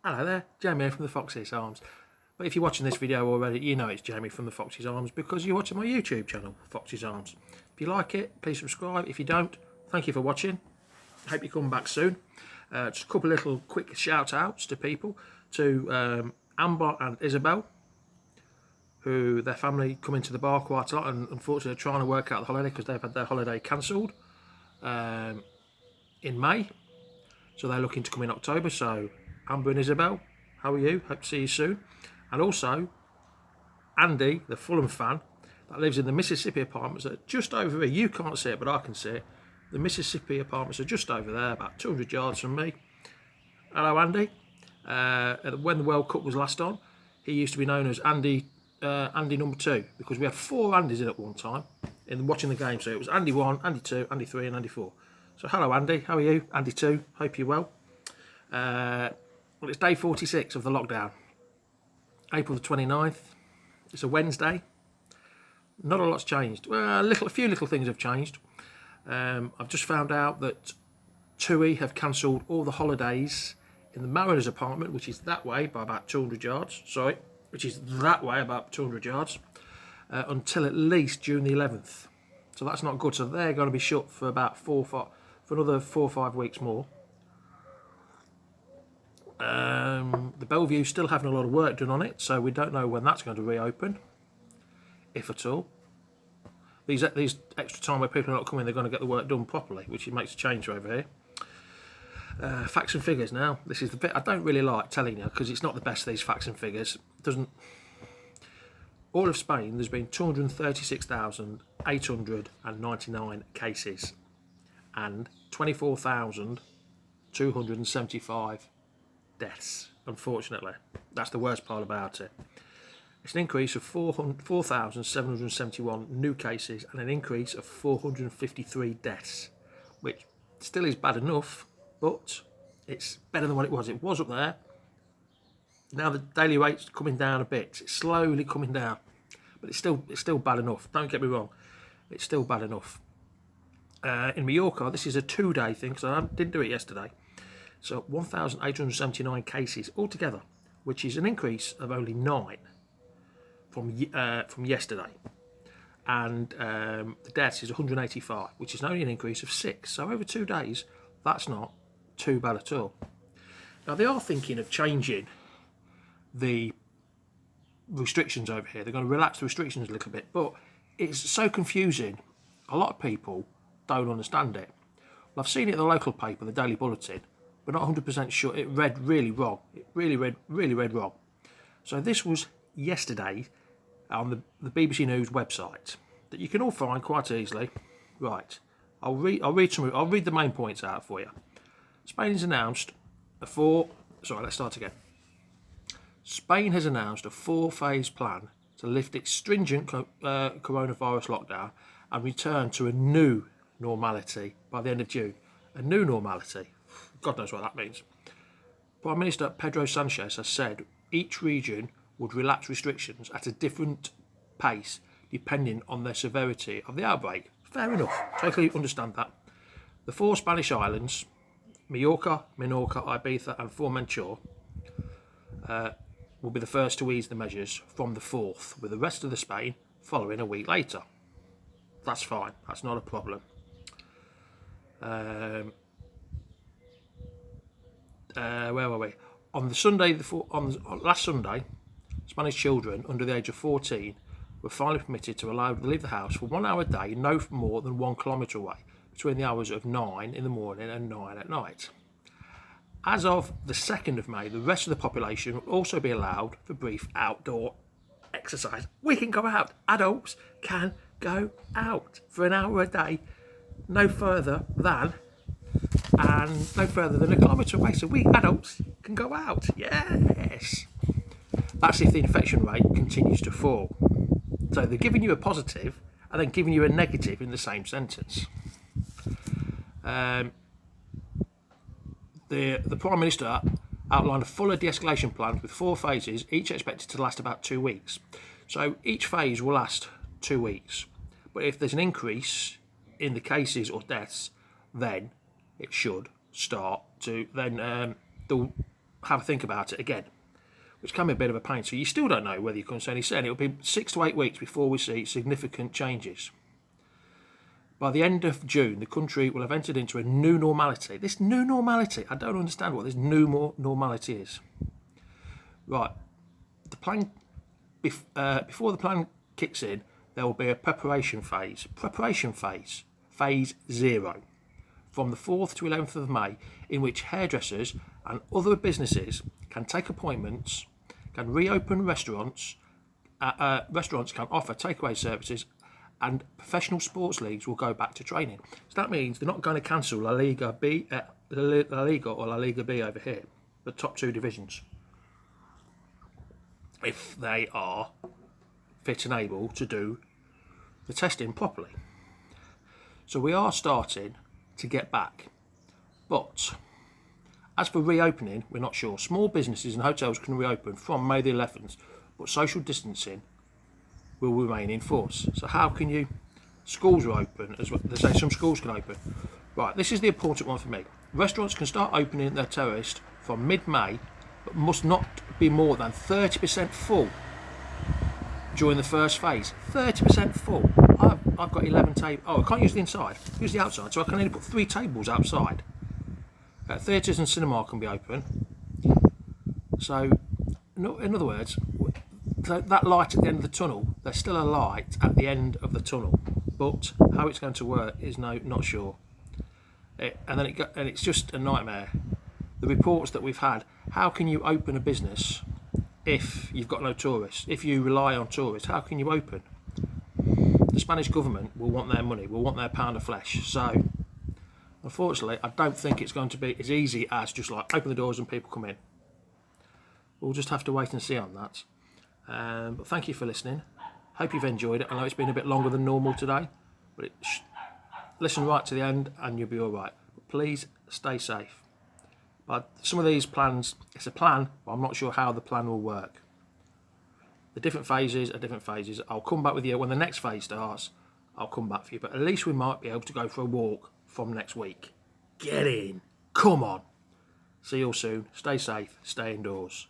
Hello there, Jamie here from the Fox's Arms. But if you're watching this video already, you know it's Jamie from the Fox's Arms because you're watching my YouTube channel, Fox's Arms. If you like it, please subscribe. If you don't, thank you for watching. Hope you come back soon. Just a couple of little quick shout outs to people, to Amber and Isabel, who their family come into the bar quite a lot and unfortunately are trying to work out the holiday because they've had their holiday cancelled in May. So they're looking to come in October. So Amber and Isabel, how are you? Hope to see you soon. And also Andy, the Fulham fan, that lives in the Mississippi apartments that are just over here. You can't see it, but I can see it. The Mississippi apartments are just over there, about 200 yards from me. Hello, Andy. When the World Cup was last on, he used to be known as Andy number 2 because we had 4 Andys in at one time in watching the game. So it was Andy 1, Andy 2, Andy 3 and Andy 4. So hello, Andy. How are you? Andy 2. Hope you're well. Well, it's day 46 of the lockdown. April the 29th. It's a Wednesday. Not a lot's changed. Well, a few little things have changed. I've just found out that TUI have cancelled all the holidays in the Mariners apartment, which is that way by about 200 yards. Sorry, which is that way about 200 yards, until at least June the 11th. So that's not good. So they're going to be shut for about for another 4 or 5 weeks more. The Bellevue still having a lot of work done on it, so we don't know when that's going to reopen, if at all. These extra time where people are not coming, they're going to get the work done properly, which makes a change over here. Facts and figures now. This is the bit I don't really like telling you because it's not the best. These facts and figures all of Spain, there's been 236,899 cases and 24,275 deaths. Unfortunately, that's the worst part about it. It's an increase of 4,771 new cases and an increase of 453 deaths, which still is bad enough, but it's better than what it was. It was up there. Now the daily rate's coming down a bit. It's slowly coming down, but it's still bad enough. Don't get me wrong, it's still bad enough. In Mallorca, this is a 2-day thing, so I didn't do it yesterday. So 1,879 cases altogether, which is an increase of only 9 from yesterday. And the deaths is 185, which is only an increase of 6. So over 2 days, that's not too bad at all. Now they are thinking of changing the restrictions over here. They're going to relax the restrictions a little bit, but it's so confusing. A lot of people don't understand it. Well, I've seen it in the local paper, the Daily Bulletin, but not 100% sure. It read really wrong. It really read wrong. So this was yesterday on the BBC News website that you can all find quite easily. Right, I'll read the main points out for you. Spain has announced Spain has announced a 4-phase plan to lift its stringent coronavirus lockdown and return to a new normality by the end of June. A new normality. God knows what that means. Prime Minister Pedro Sanchez has said each region would relax restrictions at a different pace depending on the severity of the outbreak. Fair enough. Totally understand that. The 4 Spanish islands, Mallorca, Minorca, Ibiza and Formentera, will be the first to ease the measures from the 4th, with the rest of the Spain following a week later. That's fine. That's not a problem. Where were we? On last Sunday, Spanish children under the age of 14 were finally permitted to leave the house for 1 hour a day, no more than 1 kilometre away, between the hours of 9 in the morning and 9 at night. As of the 2nd of May, the rest of the population will also be allowed for brief outdoor exercise. We can go out. Adults can go out for 1 hour a day, no further than a kilometre away. So we adults can go out. Yes. That's if the infection rate continues to fall. So they're giving you a positive and then giving you a negative in the same sentence. The Prime Minister outlined a fuller de-escalation plan with 4 phases, each expected to last about 2 weeks. So each phase will last 2 weeks. But if there's an increase in the cases or deaths, then it should start to, have a think about it again, which can be a bit of a pain. So you still don't know whether you can say any saying. It'll be 6 to 8 weeks before we see significant changes. By the end of June, the country will have entered into a new normality. This new normality, I don't understand what this new normality is. Right, the plan before the plan kicks in, there will be a preparation phase. Phase 0, from the 4th to 11th of May, in which hairdressers and other businesses can take appointments, can reopen restaurants, restaurants can offer takeaway services, and professional sports leagues will go back to training. So that means they're not going to cancel La Liga or La Liga B over here, the top 2 divisions, if they are fit and able to do the testing properly. So we are starting to get back. But as for reopening, we're not sure. Small businesses and hotels can reopen from May the 11th, but social distancing will remain in force. So how can you? Schools are open as well. They say some schools can open. Right, this is the important one for me. Restaurants can start opening their terrace from mid-May, but must not be more than 30% full during the first phase. 30% full. I've got 11 tables. Oh, I can't use the inside. Use the outside, so I can only put 3 tables outside. Theatres and cinema can be open. So, in other words, that light at the end of the tunnel, there's still a light at the end of the tunnel, but how it's going to work is not sure. And it's just a nightmare. The reports that we've had, how can you open a business if you've got no tourists? If you rely on tourists, how can you open? The Spanish government will want their money, will want their pound of flesh. So, unfortunately, I don't think it's going to be as easy as just like open the doors and people come in. We'll just have to wait and see on that. But thank you for listening. Hope you've enjoyed it. I know it's been a bit longer than normal today, but listen right to the end and you'll be all right. But please stay safe. But some of these plans, it's a plan, but I'm not sure how the plan will work. The different phases are different phases. I'll come back with you when the next phase starts. I'll come back for you, but at least we might be able to go for a walk from next week. Get in. Come on. See you all soon. Stay safe. Stay indoors.